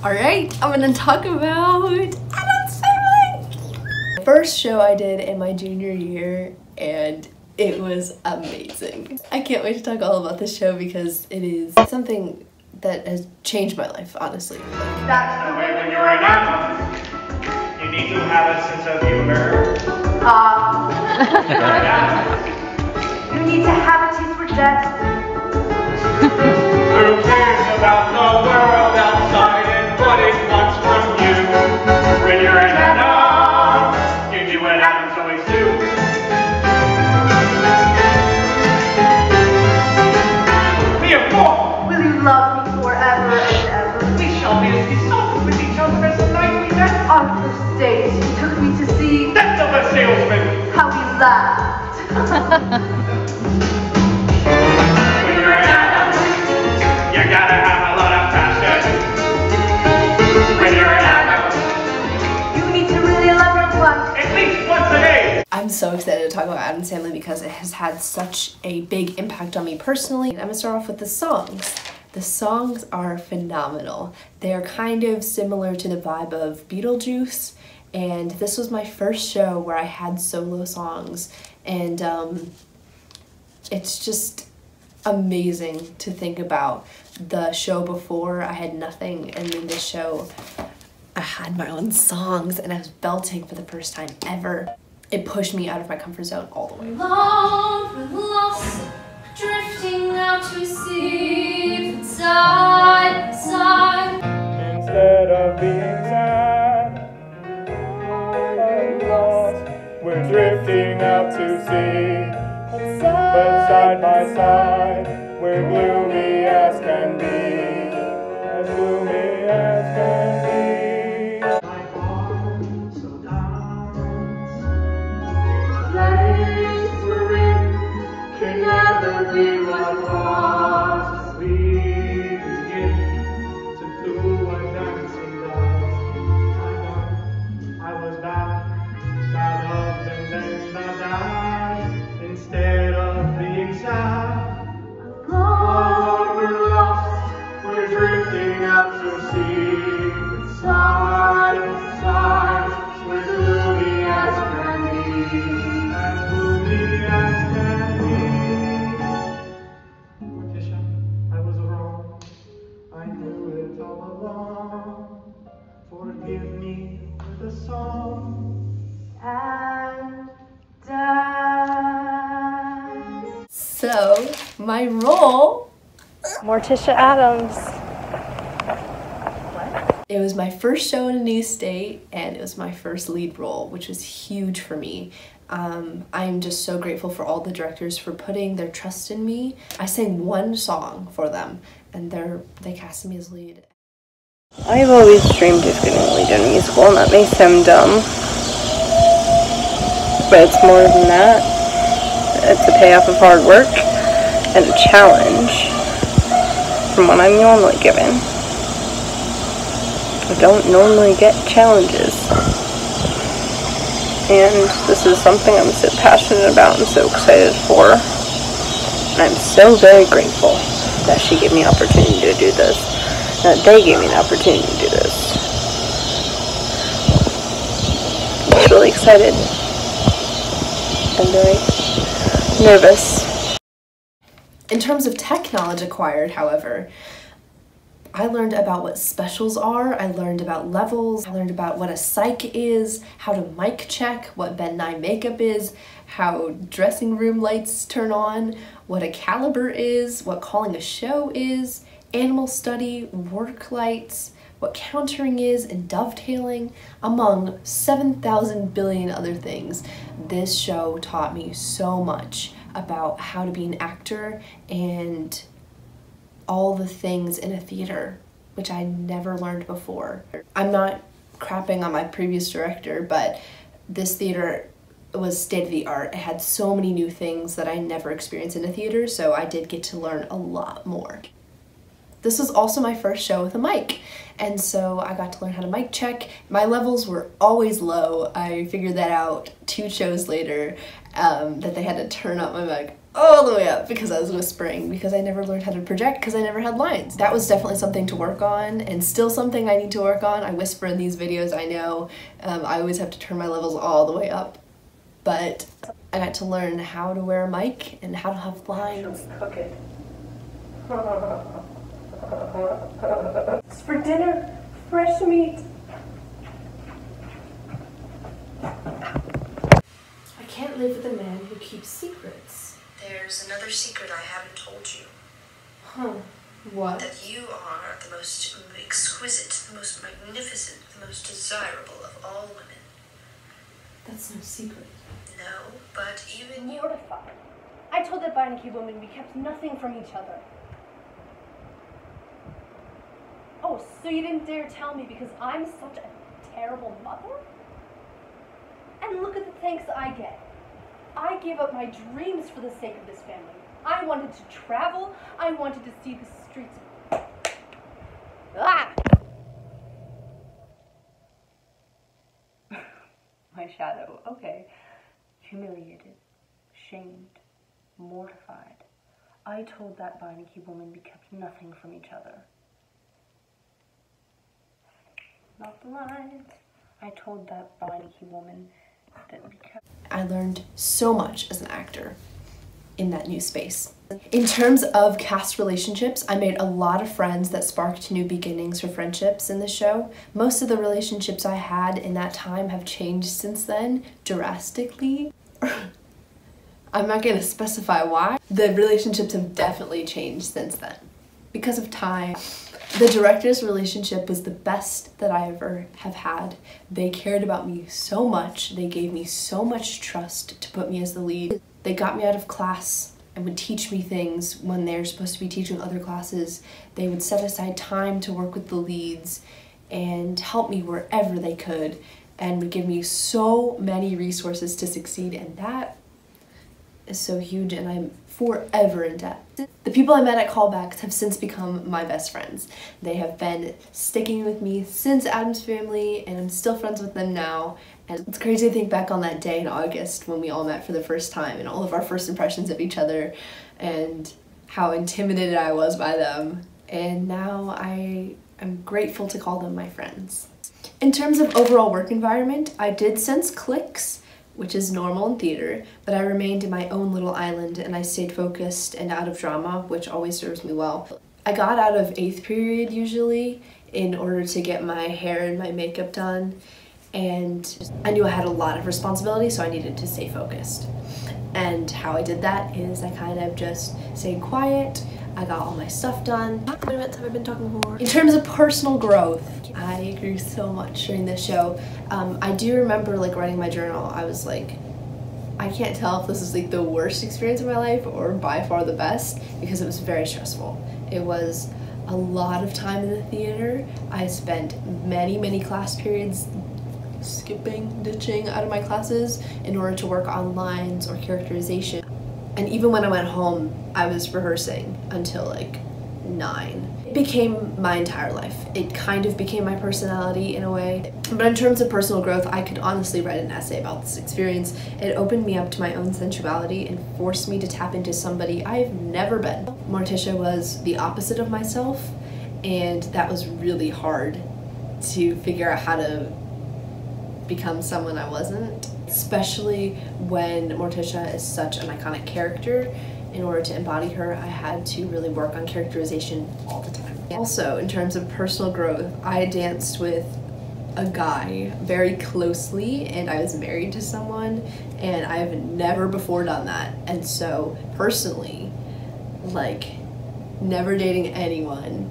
Alright, I'm gonna talk about Addams Family! First show I did in my junior year, and it was amazing. I can't wait to talk all about this show because it is something that has changed my life, honestly. That's the way when you're an Addams. You need to have a sense of humor. You need to have a taste for death. Who cares about the world outside and what it wants from you? When you're an Addams, you do what Addams always do. Be a fool! Will you love me forever and ever? We shall be as besotted with each other as the night we met. On the first date, he took me to see Death of a salesman. how he laughed. When you're an Addams, you gotta have a lot of passion. When you're an Addams, You need to really love your wife. at least once a day. I'm so excited to talk about Addams Family because it has had such a big impact on me personally. I'm gonna start off with the songs. The songs are phenomenal. They are kind of similar to the vibe of Beetlejuice, and this was my first show where I had solo songs, and it's just amazing to think about. The show before, I had nothing, and in this show, I had my own songs, and I was belting for the first time ever. It pushed me out of my comfort zone all the way. Alone, we're lost, drifting out to sea, side by side. Instead of being sad and lost, we're drifting out to sea. But side by side, we're gloomy as can be. As gloomy as can be. Like arms of dance, the place we're in can never be what was. As we begin to do what dancing does. I know I was bad up and then I died. Instead of being sad, oh, we're lost, we're drifting out to sea. Side by side, we're gloomy as can be. As gloomy as can be. Morticia, I was wrong. I knew it all along. Forgive me with a song. And dance. So, my role, Morticia Addams. it was my first show in a new state, and it was my first lead role, which was huge for me. I'm just so grateful for all the directors for putting their trust in me. I sang one song for them, and they casted me as lead. I've always dreamed of getting a lead in a musical, and that may sound dumb, but it's more than that. It's a payoff of hard work and a challenge from what I'm normally given. I don't normally get challenges, and this is something I'm so passionate about and so excited for, and I'm so very grateful that she gave me an opportunity to do this, that they gave me an opportunity to do this. I'm just really excited and very nervous. In terms of tech knowledge acquired, however, I learned about what specials are, I learned about levels, I learned about what a psych is, how to mic check, what Ben Nye makeup is, how dressing room lights turn on, what a caliber is, what calling a show is, animal study, work lights, what countering is, and dovetailing, among 7,000 billion other things. This show taught me so much about how to be an actor and all the things in a theater, which I never learned before. I'm not crapping on my previous director, but this theater was state-of-the-art. It had so many new things that I never experienced in a theater, so I did get to learn a lot more. This was also my first show with a mic, and so I got to learn how to mic check. My levels were always low. I figured that out 2 shows later, that they had to turn up my all the way up because I was whispering, because I never learned how to project, because I never had lines. That was definitely something to work on, and still something I need to work on. I whisper in these videos, I know. I always have to turn my levels all the way up. But I got to learn how to wear a mic and how to have lines. Cook it. It's for dinner, fresh meat. I can't live with a man who keeps secrets. There's another secret I haven't told you. Huh. What? That you are the most exquisite, the most magnificent, the most desirable of all women. That's no secret. No, but even you... Mortified. I told that Beinecke woman we kept nothing from each other. Oh, so you didn't dare tell me because I'm such a terrible mother? And look at the thanks I get. I gave up my dreams for the sake of this family. I wanted to travel. I wanted to see the streets. Ah! My shadow, okay. Humiliated, shamed, mortified. I told that Beinecke woman we kept nothing from each other. Not the lines. I told that Beinecke woman that we kept... I learned so much as an actor in that new space. In terms of cast relationships, I made a lot of friends that sparked new beginnings for friendships in the show. Most of the relationships I had in that time have changed since then, drastically. I'm not going to specify why. The relationships have definitely changed since then. Because of time. The director's relationship was the best that I ever have had. They cared about me so much. They gave me so much trust to put me as the lead. They got me out of class and would teach me things when they're supposed to be teaching other classes. They would set aside time to work with the leads and help me wherever they could, and would give me so many resources to succeed, and that is so huge, and I'm forever in debt. The people I met at callbacks have since become my best friends. They have been sticking with me since Addams Family, and I'm still friends with them now. And it's crazy to think back on that day in August when we all met for the first time and all of our first impressions of each other and how intimidated I was by them. And now I am grateful to call them my friends. In terms of overall work environment, I did sense cliques, which is normal in theater, but I remained in my own little island and I stayed focused and out of drama, which always serves me well. I got out of 8th period usually in order to get my hair and my makeup done, and I knew I had a lot of responsibility, so I needed to stay focused. And how I did that is I kind of just stayed quiet. I got all my stuff done. How many minutes have I been talking for? In terms of personal growth, I grew so much during this show. I do remember like writing my journal. I was like, I can't tell if this is like the worst experience of my life or by far the best, because it was very stressful. It was a lot of time in the theater. I spent many class periods skipping, ditching out of my classes in order to work on lines or characterization. And even when I went home, I was rehearsing until like 9. It became my entire life. It kind of became my personality in a way. But in terms of personal growth, I could honestly write an essay about this experience. It opened me up to my own sensuality and forced me to tap into somebody I've never been. Morticia was the opposite of myself, and that was really hard to figure out how to become someone I wasn't, especially when Morticia is such an iconic character. In order to embody her, I had to really work on characterization all the time. Also, in terms of personal growth, I danced with a guy very closely, and I was married to someone, and I've never before done that. And so, personally, like, never dating anyone,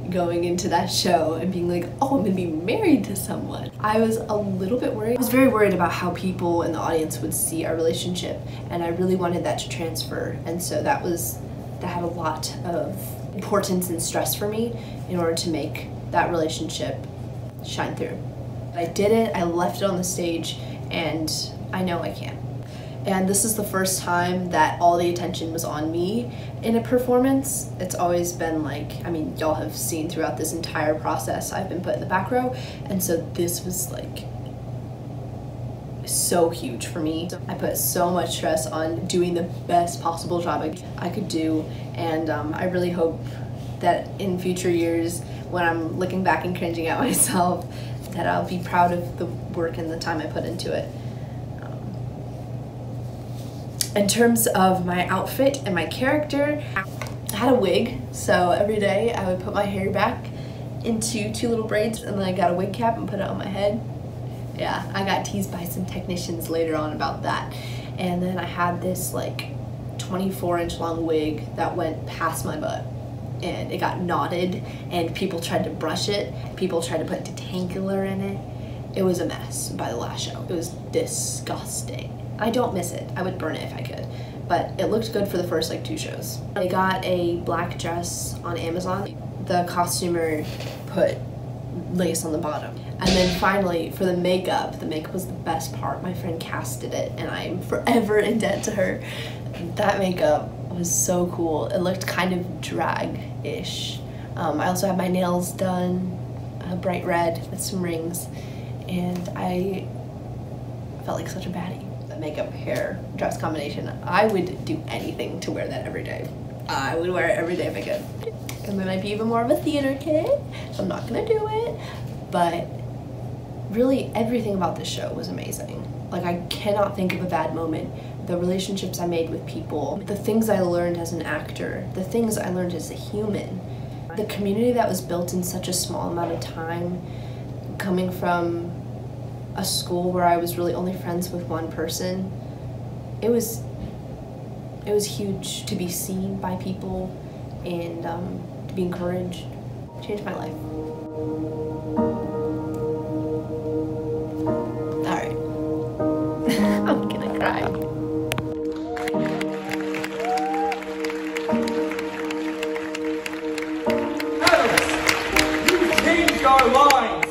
going into that show and being like, oh, I'm gonna be married to someone. I was a little bit worried. I was very worried about how people in the audience would see our relationship, and I really wanted that to transfer, and so that had a lot of importance and stress for me in order to make that relationship shine through. I did it, I left it on the stage, and I know I can. And this is the first time that all the attention was on me in a performance. It's always been like, I mean, y'all have seen throughout this entire process, I've been put in the back row, and so this was like so huge for me. I put so much stress on doing the best possible job I could do, and I really hope that in future years, when I'm looking back and cringing at myself, that I'll be proud of the work and the time I put into it. In terms of my outfit and my character, I had a wig, so every day I would put my hair back into 2 little braids, and then I got a wig cap and put it on my head. Yeah, I got teased by some technicians later on about that. And then I had this like 24-inch long wig that went past my butt, and it got knotted, and people tried to brush it. People tried to put detangler in it. It was a mess by the last show. It was disgusting. I don't miss it. I would burn it if I could, but it looked good for the first like 2 shows. I got a black dress on Amazon. The costumer put lace on the bottom. And then finally, for the makeup was the best part. My friend casted it, and I'm forever in debt to her. That makeup was so cool. It looked kind of drag-ish. I also had my nails done bright red with some rings, and I felt like such a baddie. The makeup, hair, dress combination, I would do anything to wear that every day. I would wear it every day if I could. And I might be even more of a theater kid, so I'm not gonna do it. But really, everything about this show was amazing. Like, I cannot think of a bad moment. The relationships I made with people, the things I learned as an actor, the things I learned as a human, the community that was built in such a small amount of time, coming from a school where I was really only friends with one person, it was huge to be seen by people and to be encouraged. It changed my life. Alright. I'm gonna cry. Addams, you changed our lives.